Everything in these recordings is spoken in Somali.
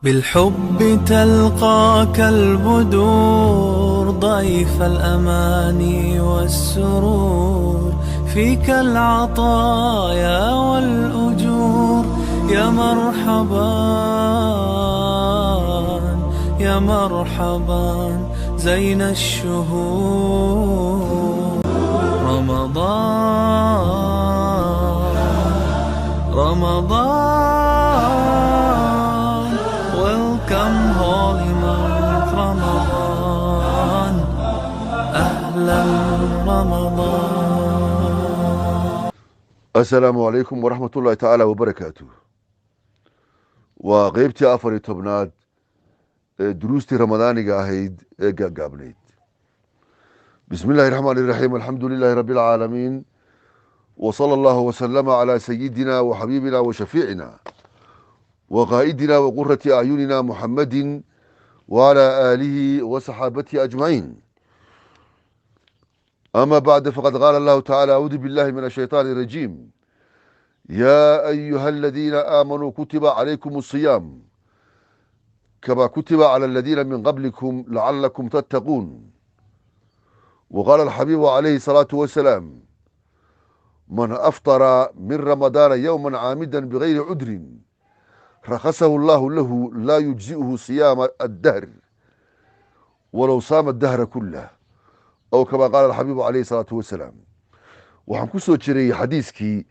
بالحب تلقاك البدور ضيف الأماني والسرور فيك العطايا والأجور يا مرحبا يا مرحبا زين الشهور رمضان رمضان welcome holy month رمضان أهلا رمضان. السلام عليكم ورحمة الله تعالى وبركاته. وقيبتي أفري تبناد دروستي رمضاني قاهيد قابليد. بسم الله الرحمن الرحيم. الحمد لله رب العالمين، وصلى الله وسلم على سيدنا وحبيبنا وشفيعنا وقائدنا وقرة أعيننا محمد وعلى آله وصحابته أجمعين. أما بعد، فقد قال الله تعالى: أعوذ بالله من الشيطان الرجيم. يا أيها الذين آمنوا كتب عليكم الصيام كما كتب على الذين من قبلكم لعلكم تتقون. وقال الحبيب عليه الصلاة والسلام: من أفطر من رمضان يوما عامدا بغير عذر رخصه الله له لا يجزئه صيام الدهر ولو صام الدهر كله، أو كما قال الحبيب عليه الصلاة والسلام. waxaan ku soo jiray xadiiskii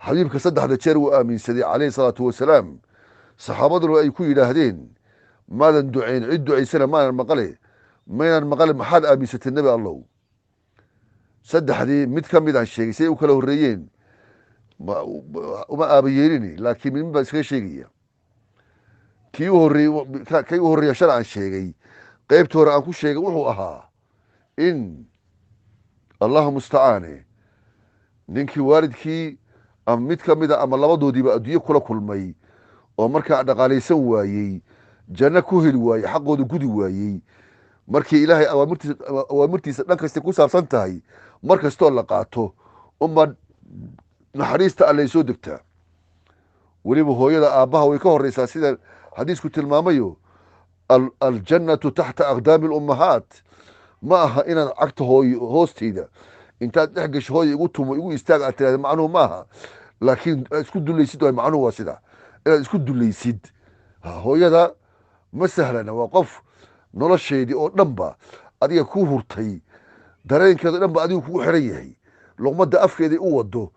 xabiibka saddexda jeer uu aaminsaday calayhi salaatu wasalaam, saxaabaduna ay ku yidhaahdeen: maadan ducayn, cid ducaysana maanan maqale, maynan maqale, maxaad aaminsatay nebi allow? saddexdii mid ka mid aan sheegay, say u kala horreeyeen uma aabayeelini, laakiin mid baan iskaga sheegaya. kii u horreeya shala aan sheegay, qaybta hore aan ku sheegay wuxuu ahaa in allahu mustacaane ninkii waalidkii ama mid ka mida ama labadoodiiba adduunye kula kulmay oo markaa dhaqaalaysan waayey, janno ku heli waayey, xaqooda gudi waayey, markii ilaahay awaamirtiisa dhan kastay ku saabsan tahay, mar kastoo la qaato uma naxariista allay soo degtaa. weliba hooyada aabbaha way ka horreysaa, sida xadiisku tilmaamayo: aljannatu taxta aqdaami lummahaat. ma aha inaad cagta hoosteyda intaad dhex gasho hooya igu tumo igu istaag aad tirahda, macnuhu maaha. laakiin isku dulaysid waay, macnuhu waa sida inaad isku dulaysid. hooyada ma sahlana, waa qof nolosheedii oo dhanba adiga ku hurtay, dareenkeeda o dhan ba adigu kugu xiran yahay, luqmadda afkeeday u wado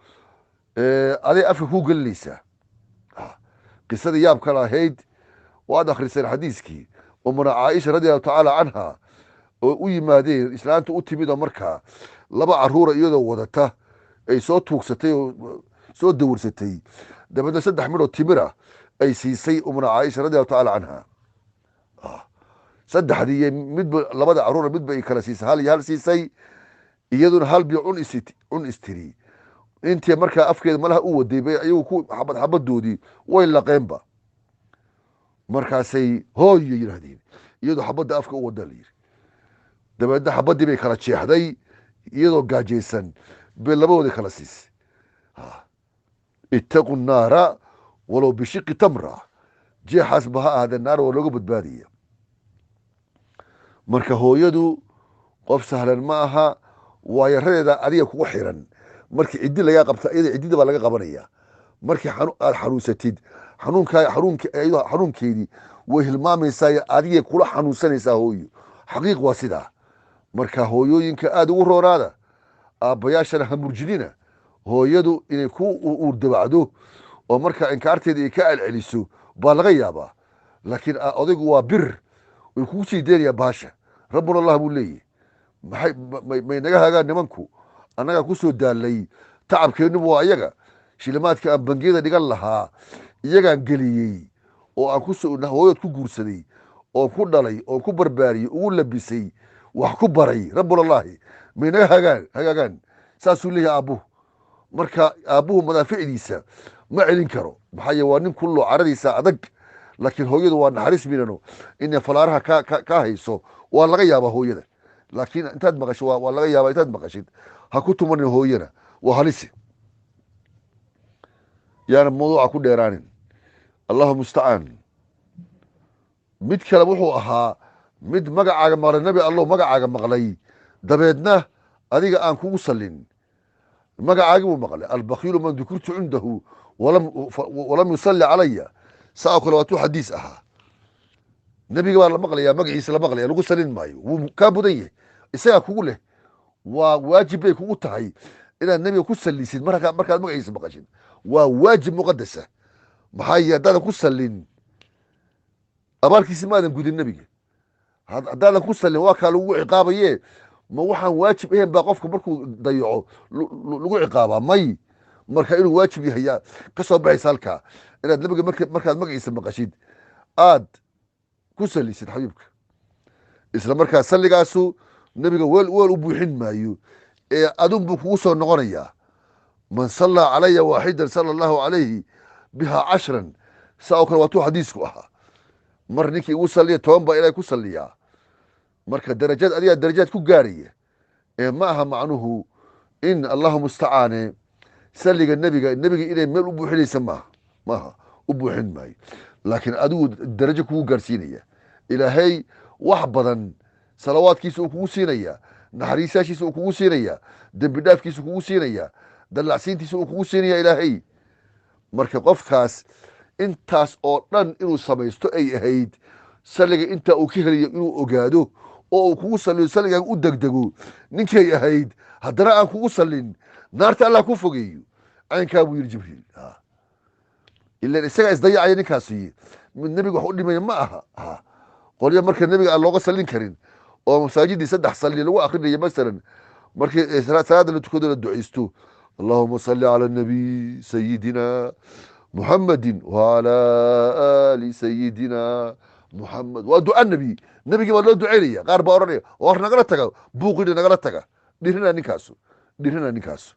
aday afka kuu gelinaysaa. qisadii yaabka lahayd waad akhriseen xadiiskii umuna caaisha radiallahu tacaala canha oo u yimaadeen, islaanta u timid oo markaa laba caruura iyadoo wadata ay soo tuugsatay oo soo dawarsatay, dabeedna 3 midhoo timira ay siisay umuna caaisha radiallahu tacaala canha. saddexdii midba labada caruura midba ay kala siisay, hal iyo hal siisay, iyaduna hal bii cun istiri. intii markaa afkeeda malaha u waday bay ayagu ku xabadoodii way laqeenba. markaasay hooyo yidhaahdeen, iyadoo xabadda afka u wadaa la yidhi. dabeedna xabaddii bay kala jeexday, iyadoo gaajaysan bay labadoodii kala siisay. ittaqu naara walow bishiqi tamra. jeexaas ba ha ahaadee naar waa looga badbaadaya. marka hooyadu qof sahlan ma aha, waayaradeeda adiga kugu xiran. markii ciddi lagaa qabta iyada ciddida baa laga qabanaya. markii aad xanuunsatid xanuunkeedii way hilmaamaysaa, adigay kula xanuunsanaysaa hooyo. xaqiiq waa sidaa. marka hooyooyinka aada ugu roonaada, aabbayaashana ha murjinina. hooyadu inay ku uurdabacdo oo markaa inkaarteeda ay ka celceliso baa laga yaabaa, laakiin odaygu waa bir, way kugu sii deenayaa baasha. rabbuna allah buu leeyahy, may naga hagaan nimanku, annagaa ku soo daalay, tacabkeennuba waa iyaga. shilimaadka aan bangiyada dhigan lahaa iyagaan geliyey, oo aan hooyad ku guursaday, oon ku dhalay, oon ku barbaariyey, ugu labisay, wax ku baray. rabbunallaahi may naga hagaagaan. saasuu leeyahay aabbuhu. marka aabbuhu madaaficdiisa ma celin karo, maxaa yeele waa nin kullo caradiisa adag. laakiin hooyadu waa naxariis minano, inay falaaraha ka hayso waa laga yaabaa hooyada. laakiin intaad maqasho waa laga yaabaa intaad maqashid ha ku tumanin hooyana, waa halisi. yaana mawduuca ku dheeraanin. allahu mustacaan. mid kale wuxuu ahaa mid magacaaga maqlay nebi allow magacaaga maqlay dabeedna adiga aan kugu sallin magacaagii buu maqlay albakhiilu man dukurtu cindahu walam yusalli calaya saa oo kale waatuu xadiis ahaa nebiga baa la maqlayaa magaciisa la maqlaya lagu sallin maayo wuu kaa budan yahay isagaa kugu leh waa waajib bay kugu tahay inaad nebiga ku sallisid markaad magaciisa maqashid waa waajib muqadasa maxaa yeele haddaadan ku sallin abaalkiisi maadan gudin nebiga haddaadan ku sallin waa kaa lagu ciqaabaye ma waxaan waajib ahayn baa qofka markuu dayaco lagu ciqaabaa may marka inuu waajib yahay ka soo baxaysa halkaa inaad nebiga markaad magaciisa maqashid aad ku sallisid xabiibka isla markaa salligaasu nebiga weel u buuxin maayo ee adun buu kugu soo noqonayaa man sallaa calaya waaxidan sala allahu calayhi bihaa cashran saa oo kale waatuu xadiisku ahaa mar ninkii igu salliya 10 baa ilaahay ku salliyaa marka darajaad adigaa darajaad ku gaaraya ee ma aha macnuhu in allahu mustacaane salliga nebiga inay meel u buuxinaysa maaha u buuxin maayo laakiin adigu darajo kugu gaarsiinaya ilaahay wax badan salawaadkiisa uu kugu siinaya naxariisaashiisa uu kugu siinaya dembi dhaafkiisa kugu siinaya dallacsiintiisa uu kugu siinaya ilaahay marka qofkaas intaas oo dhan inuu samaysto ay ahayd salliga intaa uu ka helayo inuu ogaado oo uu kugu salliyo salligaaga u degdego ninkay ahayd haddana aan kugu sallin naarta allah ku fogeeyo caynkaa buu yidhi jibriil ilan isagaa isdayacaya ninkaasi mid nebiga wax u dhimaya ma aha qolyo marka nebiga aan looga sallin karin oo masaajidii 3 salli lagu akrinayo masalan markii salaada la tukado la duceysto allahuma salli cala nabiy sayidina muxammadin wala ali sayidina muxamed waa duca nebigii baa loo ducaynaya qaar baa odhanaya war nagala taga buuqina nagala taga dhirina ninkaasu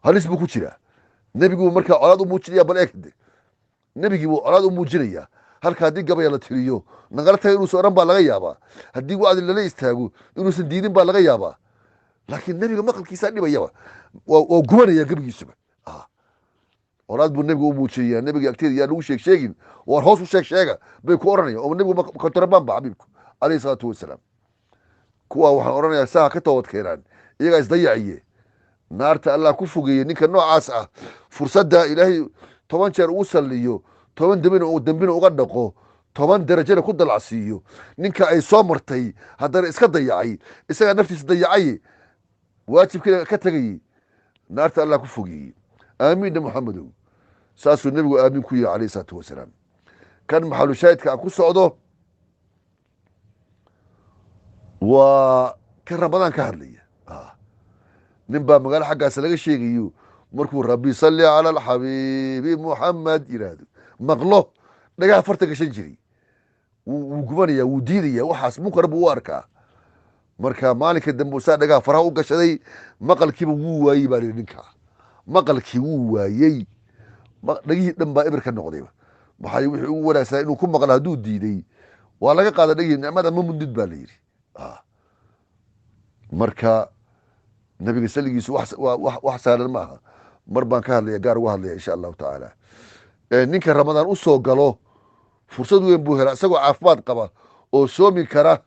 halis buu ku jiraa nebiguu markaa colaad u muujinaya bal eegde nebigii buu colaad u muujinaya halka haddii gabaya la tiriyo nagala taga inuusan odhan baa laga yaabaa haddii wacdi lala istaago inuusan diidin baa laga yaabaa laakiin nebiga maqalkiisaa dhibayaba waa gubanaya gebigiisuba colaad buu nebiga u muujinaya nebiga agteeda yaa lagu sheegin war hoos u sheega bay ku odhanaya oo nebigu kontrabaan ba xabiibku calayhi salaatu wasalaam kuwaa waxaan odhanayaa saa ka toobad keenaan iyagaa isdayaciye naarta allah ku fogeeye ninka noocaas ah fursadda ilaahay 10 jeer ugu salliyo 10 dembina uga dhaqo 10 darajana ku dalacsiiyo ninka ay soo martay haddana iska dayacay isagaa naftiisa dayacay waajibkii ka tegayey naarta allah ku fogeeye aamiinna muxamedow saasuu nebigu aamin ku yahay calayhi salaatu wasalaam kan maxalu shaahidka aan ku socdo waa kan ramadaan ka hadlaya nin baa magaalo xaggaas laga sheegayo markuu rabbi salli cala alxabiibi muxamed yidhaahdo maqlo dhagaha farta gashan jiray wuu gubanaya wuu diidaya waxaas munkar buu u arkaa marka maalinka dambe saa dhagaha faraha u gashaday maqalkiiba wuu waayey baa lihi ninkaa maqalkii wuu waayey dhagihii dhan baa ibir ka noqdayba maxay wixii ugu wanaagsanaa inuu ku maqla hadduu diiday waa laga qaada dhagihii nicmada ma mundid baa la yidhi marka nabiga salligiisu wax saaran ma aha mar baan ka hadlaya gaar uga hadlaya insha allahu tacaala ninka ramadaan u soo galo fursad weyn buu helaa isagoo caafimaad qaba oo soomi kara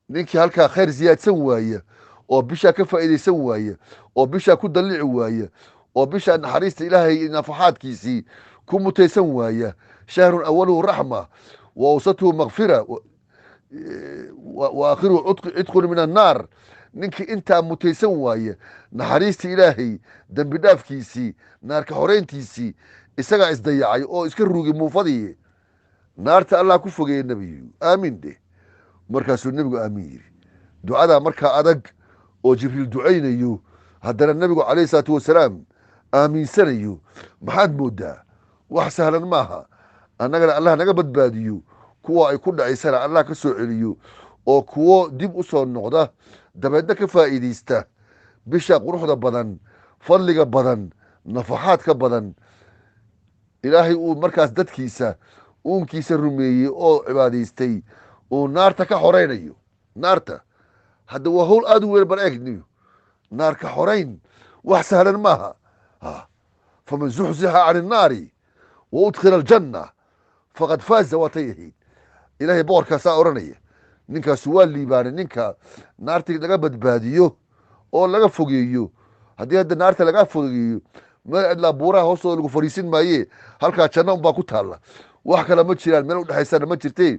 ninkii halkaa khayr siyaadsan waaya oo bishaa ka faa'iidaysan waaya oo bishaa ku dallici waaya oo bishaa naxariista ilaahay nafaxaadkiisii ku mutaysan waaya shahrun awaluhu raxma wa awsatuhu makfira wa aakhiruhu cidqun min annaar ninkii intaa mutaysan waaya naxariistii ilaahay dembi dhaafkiisii naarka xoreyntiisii isagaa isdayacay oo iska ruugay muufadii naarta allah ku fogeeye nebigu aamin dheh markaasuu nebigu aamin yidhi ducadaa markaa adag oo jibriil ducaynayo haddana nebigu calayhi salaatu wasalaam aaminsanayo maxaad mooddaa wax sahlan maaha annagana allah naga badbaadiyo kuwa ay ku dhacaysana allah ka soo celiyo oo kuwo dib u soo noqda dabeedna ka faa'iidaysta bisha quruxda badan fadliga badan nafaxaadka badan ilaahay uu markaas dadkiisa uunkiisa rumeeyey oo cibaadaystay uu naarta ka xoraynayo naarta hadda waa hawl aad u weyn bal eegniyo naarka xorayn wax sahlan maaha faman zuxzixa can innaari wa udkhila aljanna faqad faaza waatay ahayd ilaahay boqorkaasaa odhanaya ninkaasu waa liibaanay ninka naartii laga badbaadiyo oo laga fogeeyo haddii hadda naarta laga fogeeyo meel cidlaa buuraha hoostooda lagu fariisin maaye halkaa janno unbaa ku taalla wax kale ma jiraan meel udhexaysana ma jirtee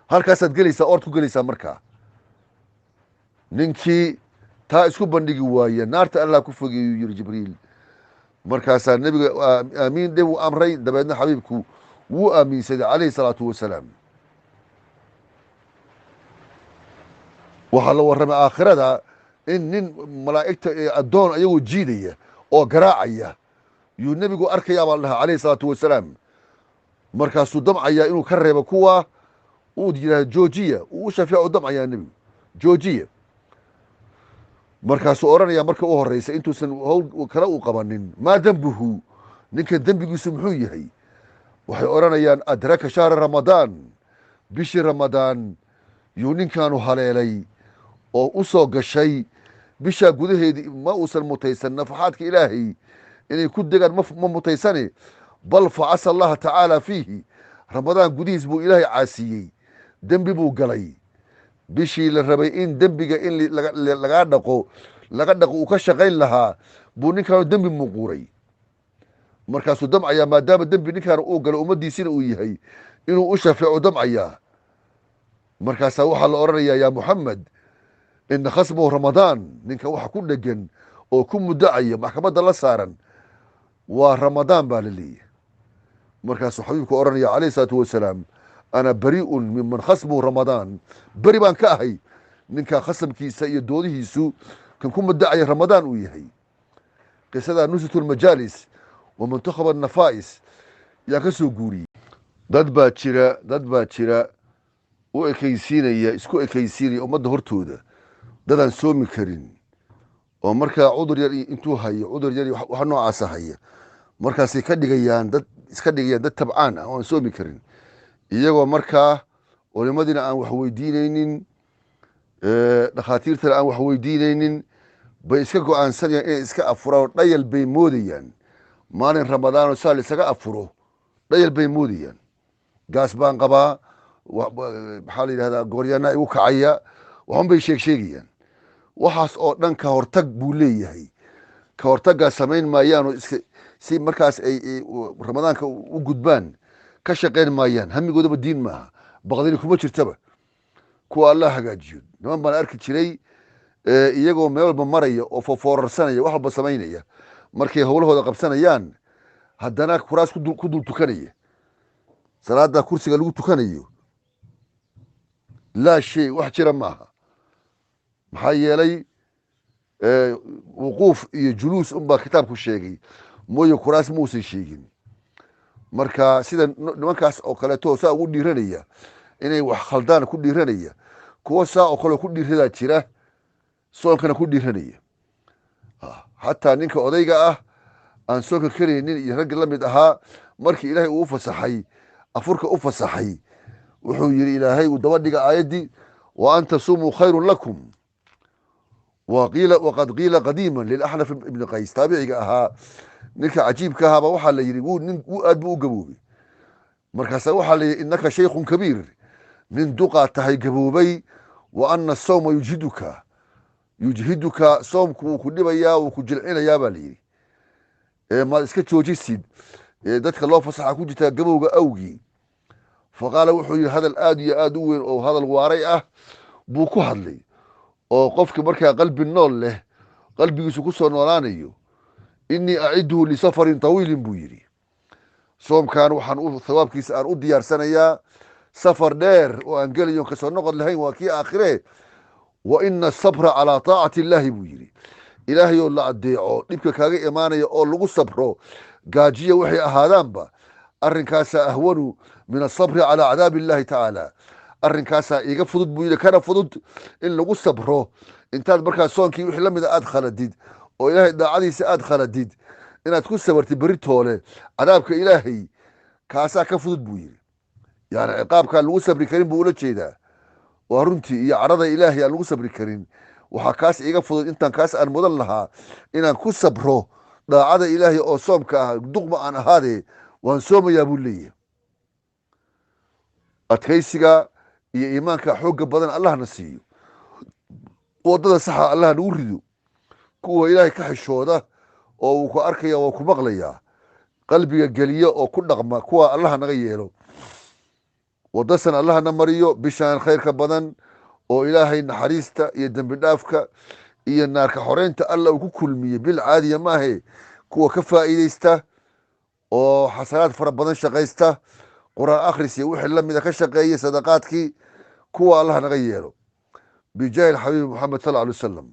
halkaasaad gelaysaa oord ku gelaysaa markaa ninkii taa isku bandhigi waaya naarta allah ku fogeeyu yiri jibriil markaasaa nebiga aamiin dhe wuu amray dabeedna xabiibku wuu aaminsaday calayhi salaatu wasalaam waxaa la warramay aakhirada in nin malaa'igta ee addoon ayagoo jiidaya oo garaacaya yuu nebigu arkayaa baa la dhahaa calayhi salaatu wasalaam markaasuu damcayaa inuu ka reebo kuwa uu yidhahdo joojiya uu u shafeeca u damcayaa nebigu joojiya markaasuu odhanayaa marka u horreysa intuusan howl kale u qabanin maa dembuhu ninkan dembigiisu muxuu yahay waxay odhanayaan adraka shahra ramadaan bishii ramadaan yuu ninkaanu haleelay oo u soo gashay bishaa gudaheedii ma uusan mutaysan nafaxaadka ilaahay inay ku degaan ma mutaysane bal facasa allaha tacaala fiihi ramadaan gudihiis buu ilaahay caasiyey dembi buu galay bishii la rabay in dembiga in laga dhaqo uu ka shaqayn lahaa buu ninkaanu dembi muquuray markaasuu damcayaa maadaama dembi ninkaan uu galo ummaddiisina uu yahay inuu u shafeeco damcayaa markaasaa waxaa la odhanayaa yaa muxamed ina khasmahu ramadaan ninka waxa ku dhegan oo ku muddacaya maxkamadda la saaran waa ramadaan baa la leeyahy markaasuu xabiibku odhanaya calayhi salaatu wasalaam ana bari'un miman khasmuhu ramadaan beri baan ka ahay ninkaa khasamkiisa iyo doodihiisu kan ku muddacaya ramadaan uu yahay qisadaa nusatu lmajaalis wa muntakhaba nafaa'is yaa ka soo guuriyey dad baa jira u ekaysiinaya isku ekaysiinaya ummadda hortooda dadaan soomi karin oo markaa cudur yar intuu hayo cudur yar waxa noocaasa haya markaasay ka dhigayaan dad iska dhigayaan dad tabcaan ah oo aan soomi karin iyagoo markaa culimadiina aan wax weydiinaynin dhakhaatiirtana aan wax weydiinaynin bay iska go-aansanayaan inay iska afuraan dhayal bay moodayaan maalin ramadaanoo saa la isaga afuro dhayal bay moodayaan gaas baan qabaa maxaa la yidhahdaa gooryaanaa igu kacaya waxun bay sheegayaan waxaas oo dhan ka hortag buu leeyahay ka hortaggaa samayn maayaanoo si markaas ay ramadaanka u gudbaan ka shaqayn maayaan hamigoodaba diin maaha baqdini kuma jirtaba kuwa allah hagaajiyo niman baan arki jiray iyagoo meel walba maraya oo fofoorarsanaya wax walba samaynaya markay howlahooda qabsanayaan haddana kuraas ku dul tukanaya salaada kursiga lagu tukanayo laa shay wax jira maaha maxaa yeelay wuquuf iyo juluus unbaa kitaabku sheegay mooye kuraas muusan sheegin marka sida nimankaas oo kaleeto saa ugu dhiiranaya inay wax khaldaan ku dhiiranaya kuwa saa oo kale ku dhiiradaa jira soonkana ku dhiiranaya xataa ninka odayga ah aan soonka karaynin iyo raggi la mid ahaa markii ilaahay uu fasaxay afurka u fasaxay wuxuu yidhi ilaahay uu daba dhiga aayaddii wa an tasumuu khayrun lakum waqad qiila qadiima lilaxnaf ibni qays taabiciga ahaa ninka cajiibka ahaaba waxaa la yidhi aad buu u gaboobay markaasa waxaa la yidhi innaka shaykhun kabiir nin duqaa tahay gaboobay wa ana asawma yujhiduka soomku wuu ku dhibayaa wuu ku jilcinayaa baa la yidhi maad iska joojisid dadka loo fasaxa ku jirtaa gabowga awgii faqaala wuxuu yidhi hadal aad iyo aad u weyn oo hadal waaray ah buu ku hadlay oo qofki markaa qalbi nool leh qalbigiisu ku soo noolaanayo inii aciduhu lisafarin tawiilin buu yidhi soomkan waxaan thawaabkiisa aan u diyaarsanayaa safar dheer oo aan gelayo kasoo noqod lahayn waa kii aakhire wa ina asabra calaa taacati illaahi buu yidhi ilaahay oo la adeeco dhibka kaaga imaanaya oo lagu sabro gaajiya waxay ahaadaanba arrinkaasaa ahwanu min asabri calaa cadaabi illaahi tacaala arrinkaasaa iiga fudud buu yidhi kana fudud in lagu sabro intaad markaa soonkii wixii la mida aad khaladid oo ilaahay daacadiisa aad khaladid inaad ku sabartid beritoole cadaabka ilaahay kaasaa ka fudud buu yidhi yani ciqaabkaan lagu sabri karin buu ula jeedaa waa runtii iyo cadhada ilaahay aan lagu sabri karin waxaa kaas iiga fudud intaan kaas aan mudan lahaa inaan ku sabro daacada ilaahay oo soomka ah duqma aan ahaadee waan soomayaa buu leeyahay. adkaysiga iyo iimaanka xoogga badan allahna siiyo, waddada saxa allah nagu rido, kuwa ilaahay ka xishooda oo uu ku arkaya waa ku maqlayaa, qalbiga geliya oo ku dhaqma, kuwa allaha naga yeelo. waddasan allahna mariyo bishaan khayrka badan oo ilaahay naxariista iyo dembi dhaafka iyo naarka xoreynta alla uu ku kulmiyey bil caadiya maahe, kuwa ka faa'iidaysta oo xasanaad fara badan shaqaysta, quraan akhris iyo wixii lamida ka shaqeeyay sadaqaadkii, kuwa allah naga yeelo bijaahi alxabiibi moxamed sal alay wasalam.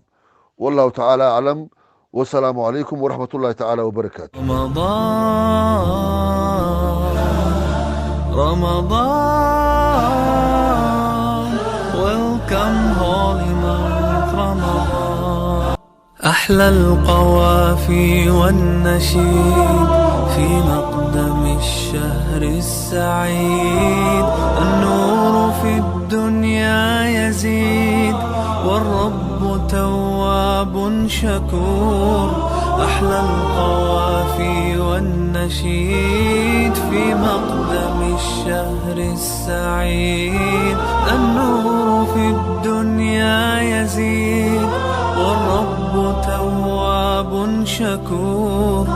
wallahu tacaala aclam, wasalaamu calaykum waraxmat ullahi tacaala wabarakaatu. رمضان welcome holy month رمضان. أحلى القوافي والنشيد في مقدم الشهر السعيد، النور في الدنيا يزيد والرب تواب شكور. أحلى القوافي والنشيد في مقدم الشهر السعيد، النور في الدنيا يزيد والرب تواب شكور،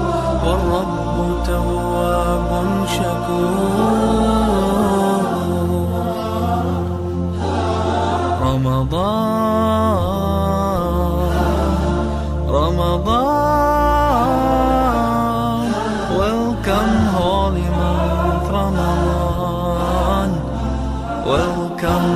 والرب تواب شكور. رمضان welcome holy month رمضان welcome